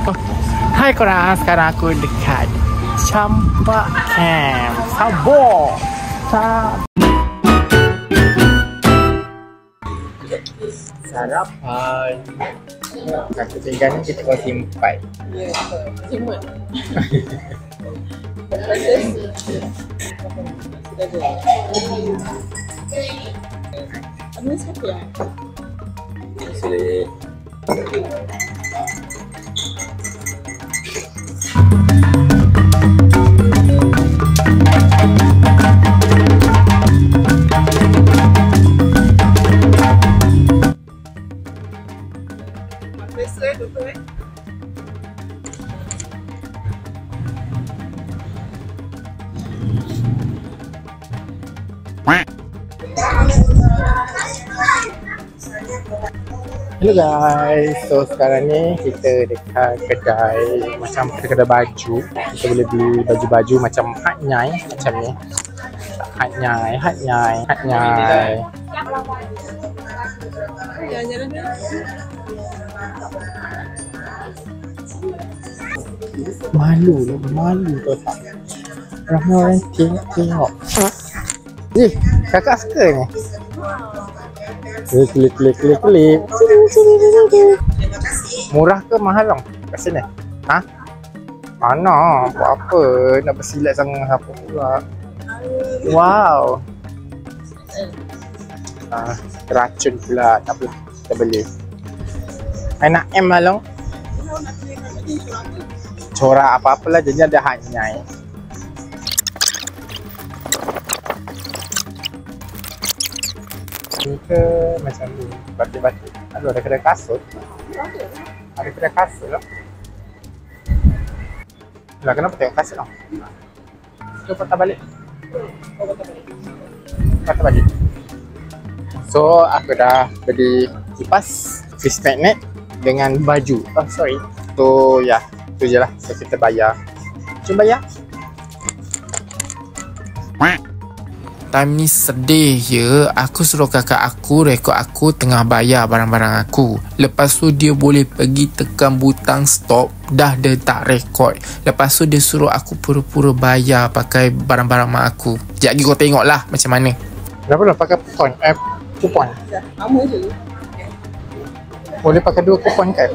Hai korang, sekarang aku dekat Campak Camp Sabah. Sarapan. Aku tinggal ni kita kau simpan. Ya, simpan. Sudah ada. Ini siapa ya? Sudah. Hello guys, so sekarang ni kita dekat kedai macam kedai baju. Kita boleh beli baju-baju macam Hatnyai macam ni. Hatnyai. Malu tu tak. Ramai orang tengok. Kakak suka ni. Klik. Murah ke mahal dong kat sini? Ha? Mana? Apa? Nak bersilat sangat apa pula? Wow. Racun pula. Tak apa. Kita beli. Nak M lah long. Corak apa-apalah jadi ada Hatnyai. Ke macam ni batik-batik. Aduh, ada kedai kasut. Ada kedai kasut lah. Lah kenapa tengok kasut lah? Cuba patah balik. Patah balik. So aku dah beli kipas, fish magnet dengan baju. Oh sorry. So ya, tu je lah. So kita bayar. Cuma bayar. Time ni sedih je. Aku suruh kakak aku rekod aku tengah bayar barang-barang aku. Lepas tu dia boleh pergi tekan butang stop. Dah dia tak rekod. Lepas tu dia suruh aku pura-pura bayar pakai barang-barang mak aku. Sekejap lagi kau tengok lah macam mana. Kenapa dah pakai kupon? Lama je. Boleh pakai 2 kupon kan?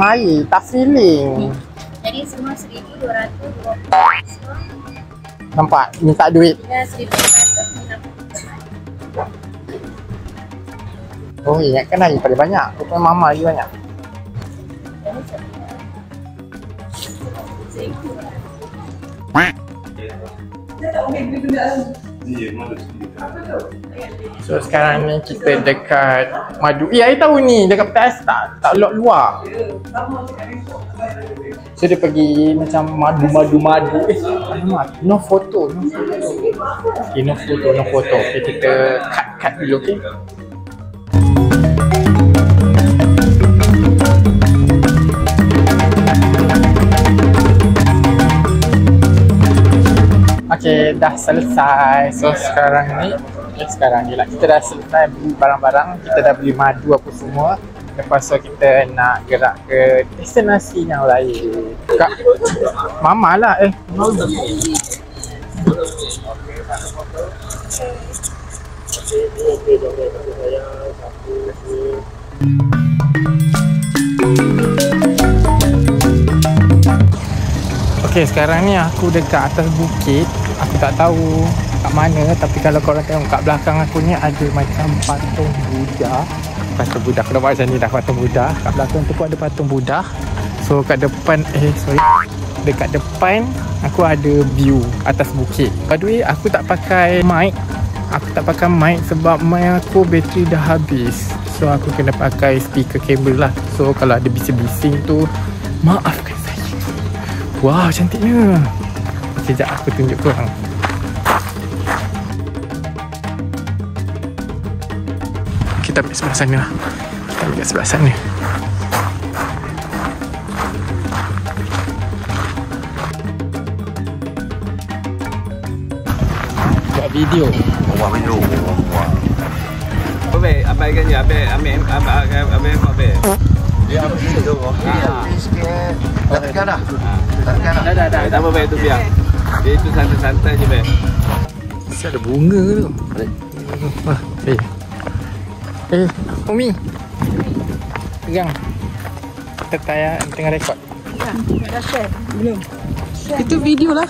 Air tak feeling. Jadi semua 1,220. Nampak? Minta duit. Ya, 1,200. Oh, ingatkan lagi pada banyak. Rupanya mama lagi banyak. So sekarang ni kita dekat Madu. Air tahu ni dekat petas tak lock luar. So dia pergi macam madu. Alamak, no foto. Okay, no foto. Okay, kita cut dulu, okay. Okay, dah selesai. So sekarang ni lah kita dah selesai beli barang-barang. Kita dah beli madu apa semua. Lepas tu kita nak gerak ke destinasi yang lain. Kak mama lah Okay, sekarang ni aku dekat atas bukit. Aku tak tahu kat mana, tapi kalau korang tengok kat belakang aku ni ada macam patung Buddha. Aku nampak macam ni dah patung Buddha. Kat belakang tu pun ada patung Buddha. So kat depan dekat depan aku ada view atas bukit. By the way, aku tak pakai mic. Sebab mic aku bateri dah habis. So aku kena pakai speaker kabel lah. So kalau ada bising-bising tu, maafkan saya. Wow, cantiknya. Sekejap aku tunjuk korang. Kita ambil sebelah sana. Buat video. Buat video. Apa abang kan je abang tu. Sikit. Dah tekan dah. Dah. Tak apa baik tu biar. Dia itu santai-santai je baik. Mesti ada bunga tu. Umi. Pegang. Kita tengah rekod. Dah share? Belum. Itu video lah.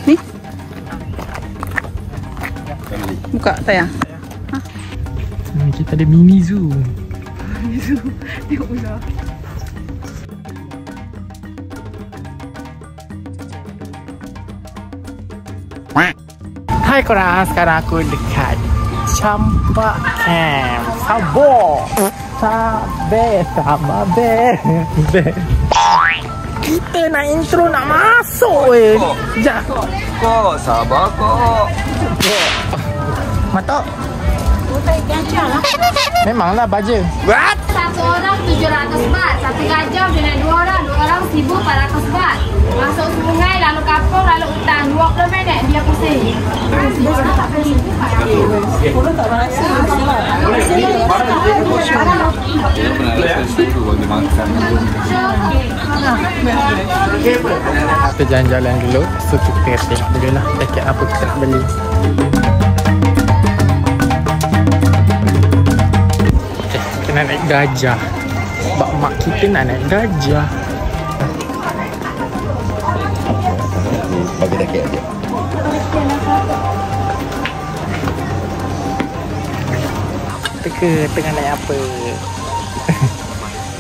Ni? Buka tayang. Kita ada mini zoo. Tengok ular. Hai korang, sekarang aku dekat Campak Camp Sabor. Kita nak intro nak masuk weh. Sekejap. Kok sabar kok. Matok. Memanglah baja. What? Satu orang 700 baht, satu gajah dengan dua orang 1,400 baht. Masuk sungai, lalu kapur, lalu hutan. 20 minit dia pusing. Kita jalan-jalan dulu. So kita tengok dulu lah paket apa kita nak beli. Kita nak naik gajah. Sebab mak kita nak naik gajah. Bagi dekat aja. Kita tengah naik apa?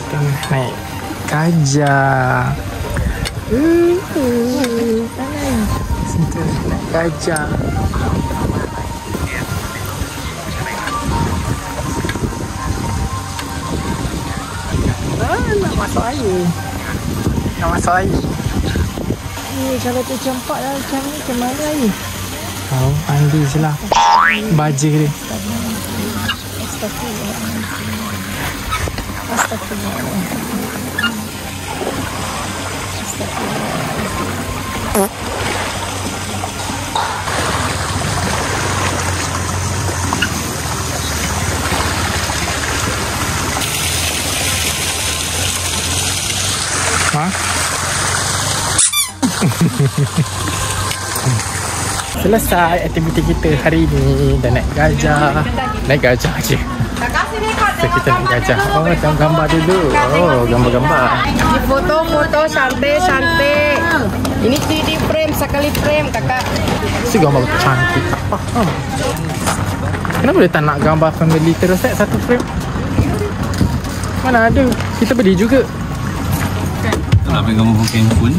Tengah naik gajah. Kita naik gajah. Nak masuk air. Nak masuk air. Kalau tercampak lah macam ni, macam mana air? Tahu, mandi je lah. Baja dia. Ha? Selesai aktiviti kita hari ni. Dah naik gajah. Naik gajah je. So kita naik gajah. Oh, tengok gambar dulu. Oh, gambar-gambar. Foto-foto cantik-cantik. Ini 3D frame, sekali frame kakak. Si gambar betul cantik. Tak faham. Kenapa dia tak nak gambar family terus satu frame? Mana ada? Kita beli juga. Nak ambil gambar pakai handphone.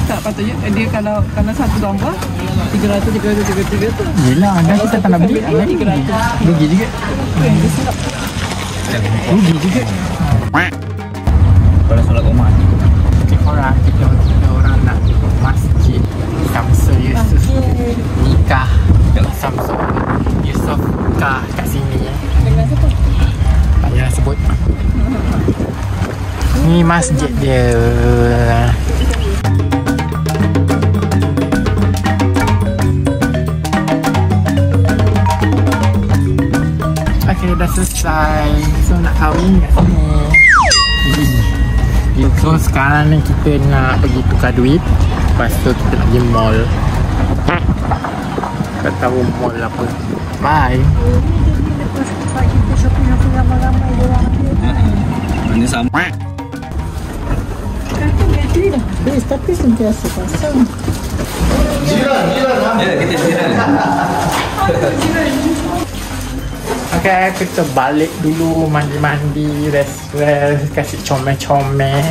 Tak patutnya dia kalau satu gambar 300 tu. Yelah, dah kita tak nak beli. Rugi juga. Rugi juga. Kalau solat rumah. Kita orang nak masjid Samsul Yusuf nikah. Samsul Yusuf nikah kat sini. Dengan siapa? Tak payah sebut. Ni masjid dia. Okay, dah selesai. So nak kahwin kat sini. So sekarang ni kita nak pergi tukar duit. Lepas tu kita nak pergi mall. Tak tahu mall apa. Bye. Ini sama. Tapi sentiasa pasang. Jiran. Ya, kita jiran. Okay, kita balik dulu. Mandi-mandi, rest-rest, kasih comel-comel.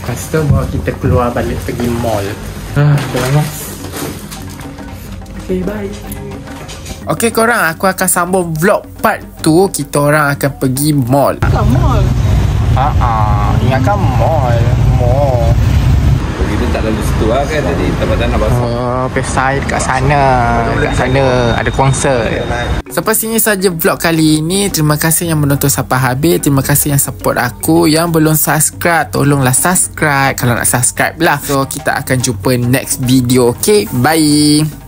Lepas tu baru kita keluar balik pergi mall. Tengok. Okay, bye. Okay korang, aku akan sambung vlog part 2. Kita orang akan pergi mall. Tak mall. Ingatkan mall. Kita tak lalu situ lah kan. Jadi tempat nak basuh. Oh, pesai dekat sana. Dekat sana ada konsert. Sampai sini saja vlog kali ini. Terima kasih yang menonton sampai habis. Terima kasih yang support aku. Yang belum subscribe, tolonglah subscribe. Kalau nak subscribe lah. So kita akan jumpa next video. Okay, bye.